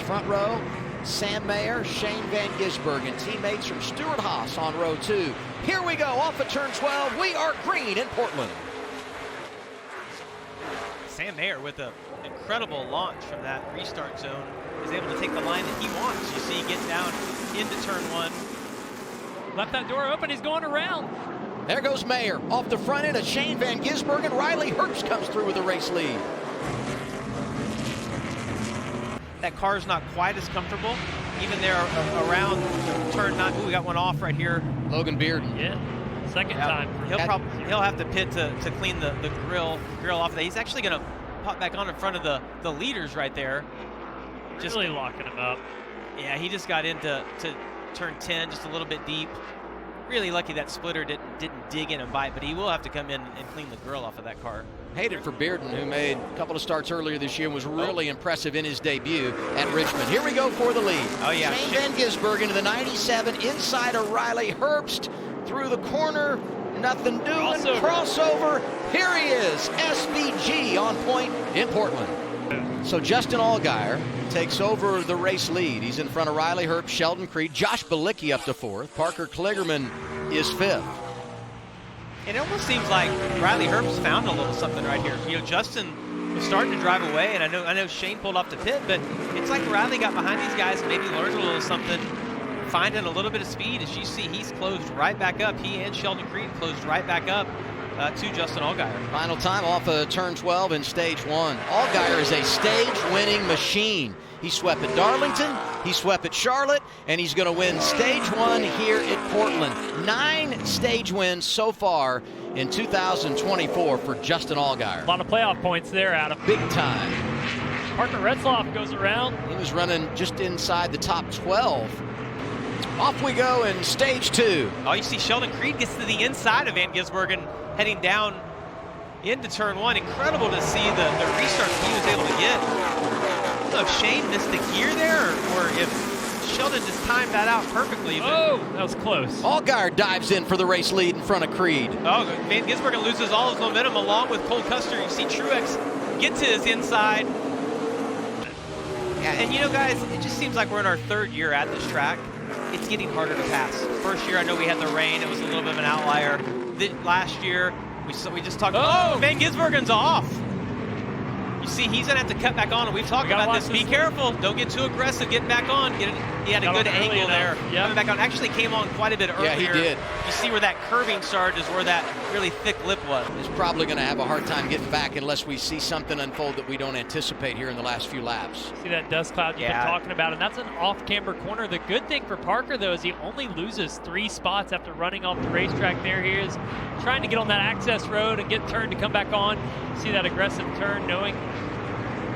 Front row, Sam Mayer, Shane Van Gisbergen, teammates from Stuart Haas on row 2. Here we go, off of turn 12. We are green in Portland. Sam Mayer with an incredible launch from that restart zone is able to take the line that he wants. You see getting down into turn 1. Left that door open, he's going around. There goes Mayer. Off the front end of Shane Van Gisbergen. Riley Herbst comes through with a race lead. That car's not quite as comfortable. Even there around turn 9. Ooh, we got one off right here. Logan Bearden. Yeah, second time. He'll have to pit to clean the grill off of that. He's actually going to pop back on in front of the leaders right there. Just really locking him up. Yeah, he just got into turn 10 just a little bit deep. Really lucky that splitter didn't dig in and bite, but he will have to come in and clean the grill off of that car. Hated for Bearden, who made a couple of starts earlier this year and was really impressive in his debut at Richmond. Here we go for the lead. Oh, yeah. Shane Van Gisbergen to the 97, inside of Riley Herbst, through the corner, nothing doing, crossover. Here he is, SVG on point in Portland. So Justin Allgaier takes over the race lead. He's in front of Riley Herbst, Sheldon Creed, Josh Bilicki up to 4th. Parker Kligerman is 5th. It almost seems like Riley Herbst found a little something right here. You know, Justin was starting to drive away, and I know Shane pulled off the pit, but it's like Riley got behind these guys and maybe learned a little something, finding a little bit of speed. As you see, he's closed right back up. He and Sheldon Creed closed right back up to Justin Allgaier. Final time off of turn 12 in stage 1. Allgaier is a stage-winning machine. He swept at Darlington, he swept at Charlotte, and he's going to win stage 1 here at Portland. 9 stage wins so far in 2024 for Justin Allgaier. A lot of playoff points there, Adam. Big time. Parker Retzloff goes around. He was running just inside the top 12. Off we go in stage 2. Oh, you see Sheldon Creed gets to the inside of Van Gisbergen, heading down into turn 1. Incredible to see the restart he was able to get. I don't know if Shane missed the gear there or if Sheldon just timed that out perfectly. Oh, that was close. Allgaier dives in for the race lead in front of Creed. Oh, Van Gisbergen loses all his momentum along with Cole Custer. You see Truex get to his inside. Yeah, and you know, guys, it just seems like we're in our 3rd year at this track. It's getting harder to pass. First year, I know we had the rain. It was a little bit of an outlier. Last year, we just talked about, Van Gisbergen's off. You see, he's going to have to cut back on, and we've talked about this. Be careful. Don't get too aggressive getting back on. He had a good angle there. Yep. Coming back on. Actually came on quite a bit earlier. Yeah, he did. You see where that curving started is where that really thick lip was. He's probably going to have a hard time getting back unless we see something unfold that we don't anticipate here in the last few laps. See that dust cloud you've been talking about, and that's an off-camber corner. The good thing for Parker, though, is he only loses 3 spots after running off the racetrack there. He is trying to get on that access road and get turned to come back on. See that aggressive turn, knowing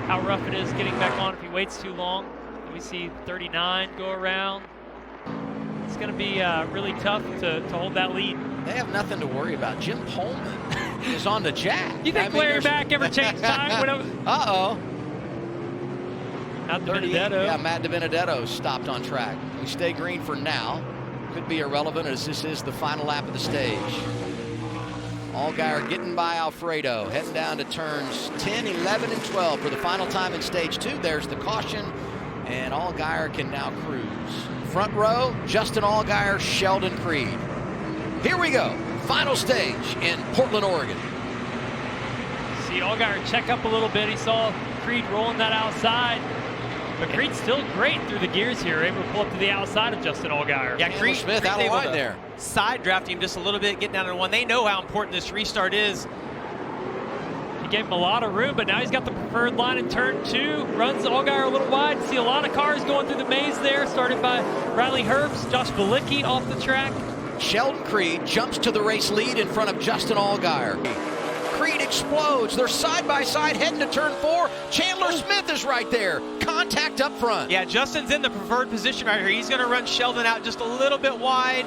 how rough it is getting back on if he waits too long. And we see 39 go around. It's going to be really tough to hold that lead. They have nothing to worry about. Jim Pullman is on the jack. You think Larry Mack ever changed time? Uh-oh. Matt DiBenedetto. Yeah, Matt DiBenedetto stopped on track. We stay green for now. Could be irrelevant as this is the final lap of the stage. Allgaier getting by Alfredo, heading down to turns 10, 11, and 12 for the final time in stage 2. There's the caution, and Allgaier can now cruise. Front row, Justin Allgaier, Sheldon Creed. Here we go, final stage in Portland, Oregon. See Allgaier check up a little bit. He saw Creed rolling that outside. But Creed's still great through the gears here, able to pull up to the outside of Justin Allgaier. Yeah, Creed Smith out of line there. Side draft him just a little bit, get down to 1. They know how important this restart is. He gave him a lot of room, but now he's got the preferred line in turn 2. Runs Allgaier a little wide. See a lot of cars going through the maze there, started by Riley Herbst, Josh Bilicki off the track. Sheldon Creed jumps to the race lead in front of Justin Allgaier. Creed explodes. They're side by side heading to turn 4. Chandler Smith is right there. Contact up front. Yeah, Justin's in the preferred position right here. He's going to run Sheldon out just a little bit wide.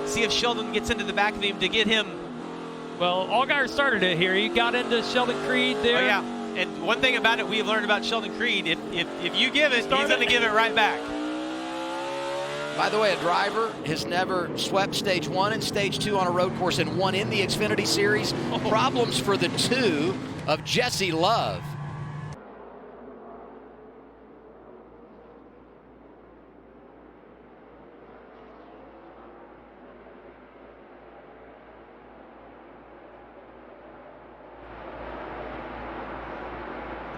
See if Sheldon gets into the back of him to get him. Well, Allgaier started it here. He got into Sheldon Creed there. Oh, yeah. And one thing about it we've learned about Sheldon Creed, if you give it, he's going to give it right back. By the way, a driver has never swept stage 1 and stage 2 on a road course and won in the Xfinity Series. Problems for the 2 of Jesse Love.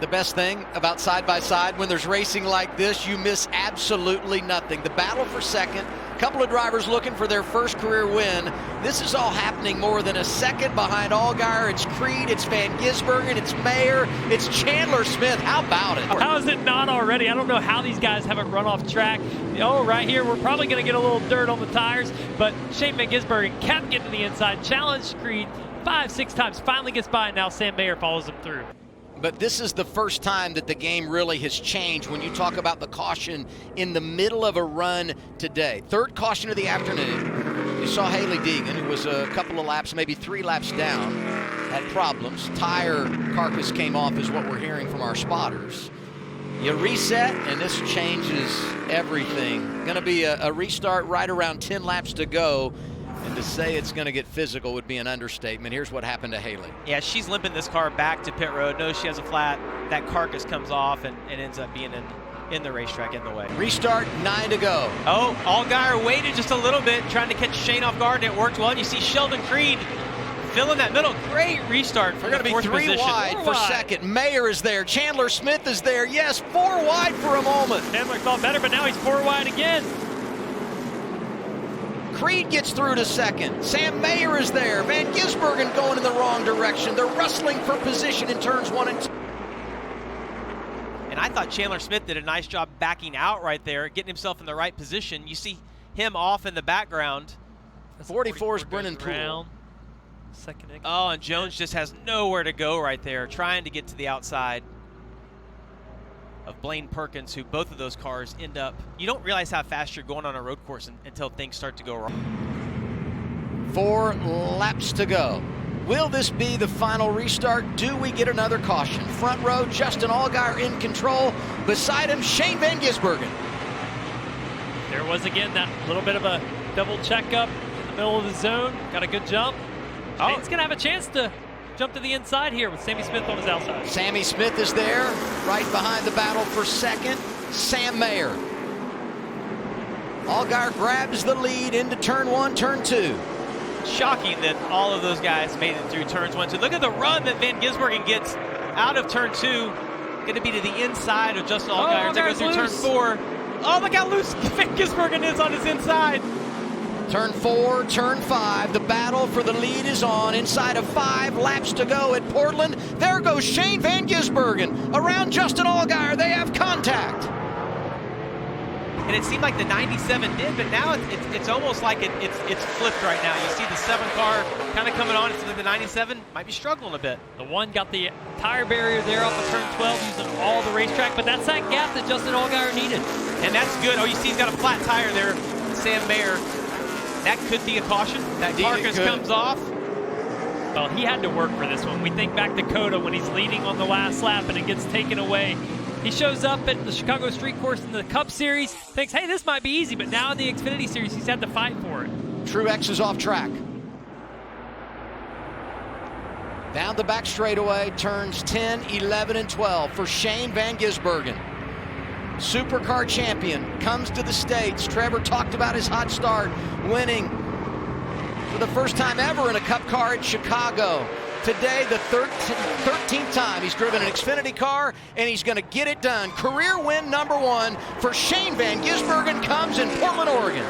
The best thing about side-by-side, when there's racing like this, you miss absolutely nothing. The battle for second, a couple of drivers looking for their first career win. This is all happening more than a second behind Allgaier. It's Creed, it's Van Gisbergen, it's Mayer, it's Chandler Smith. How about it? How is it not already? I don't know how these guys haven't run off track. Oh, right here, we're probably going to get a little dirt on the tires, but Shane Van Gisbergen kept getting to the inside, challenged Creed 5-6 times, finally gets by, and now Sam Mayer follows him through. But this is the first time that the game really has changed when you talk about the caution in the middle of a run today. Third caution of the afternoon. You saw Haley Deegan, who was a couple of laps, maybe 3 laps down, had problems. Tire carcass came off is what we're hearing from our spotters. You reset, and this changes everything. Going to be a restart right around 10 laps to go. And to say it's going to get physical would be an understatement. Here's what happened to Haley. Yeah, she's limping this car back to pit road. Knows she has a flat. That carcass comes off and ends up being in the racetrack in the way. Restart, 9 to go. Oh, Allgaier waited just a little bit, trying to catch Shane off guard, and it worked well. And you see Sheldon Creed filling that middle. Great restart for the fourth position. We're going to be 3 wide for second. Mayer is there. Chandler Smith is there. Yes, 4 wide for a moment. Chandler thought better, but now he's 4 wide again. Creed gets through to second. Sam Mayer is there. Van Gisbergen going in the wrong direction. They're wrestling for position in turns 1 and 2. And I thought Chandler Smith did a nice job backing out right there, getting himself in the right position. You see him off in the background. 44 is Brennan Poole. Second. Oh, and Jones just has nowhere to go right there, trying to get to the outside of Blaine Perkins, who both of those cars end up, you don't realize how fast you're going on a road course until things start to go wrong. 4 laps to go. Will this be the final restart? Do we get another caution? Front row, Justin Allgaier in control. Beside him, Shane Van Gisbergen. There was again that little bit of a double checkup in the middle of the zone. Got a good jump. Shane's gonna have a chance to jump to the inside here with Sammy Smith on his outside. Sammy Smith is there, right behind the battle for second. Sam Mayer. Allgaier grabs the lead into turn 1, turn 2. Shocking that all of those guys made it through turns 1, 2. Look at the run that Van Gisbergen gets out of turn 2. Going to be to the inside of Justin Allgaier. They go through turn 4. Oh, look how loose Van Gisbergen is on his inside. Turn 4, turn 5, the battle for the lead is on. Inside of 5 laps to go at Portland. There goes Shane Van Gisbergen. Around Justin Allgaier, they have contact. And it seemed like the 97 did, but now it's almost like it's flipped right now. You see the 7 car kind of coming on. It's like the 97 might be struggling a bit. The 1 got the tire barrier there off of turn 12, using all the racetrack, but that's that gap that Justin Allgaier needed. And that's good. Oh, you see he's got a flat tire there, Sam Mayer. That could be a caution. That carcass comes off. Well, he had to work for this one. We think back to Coda when he's leading on the last lap and it gets taken away. He shows up at the Chicago Street Course in the Cup Series, thinks, hey, this might be easy, but now in the Xfinity Series, he's had to fight for it. Truex is off track. Down the back straightaway, turns 10, 11, and 12 for Shane Van Gisbergen. Supercar champion, comes to the States. Trevor talked about his hot start, winning for the first time ever in a Cup car at Chicago. Today, the 13th time he's driven an Xfinity car, and he's going to get it done. Career win number 1 for Shane Van Gisbergen comes in Portland, Oregon.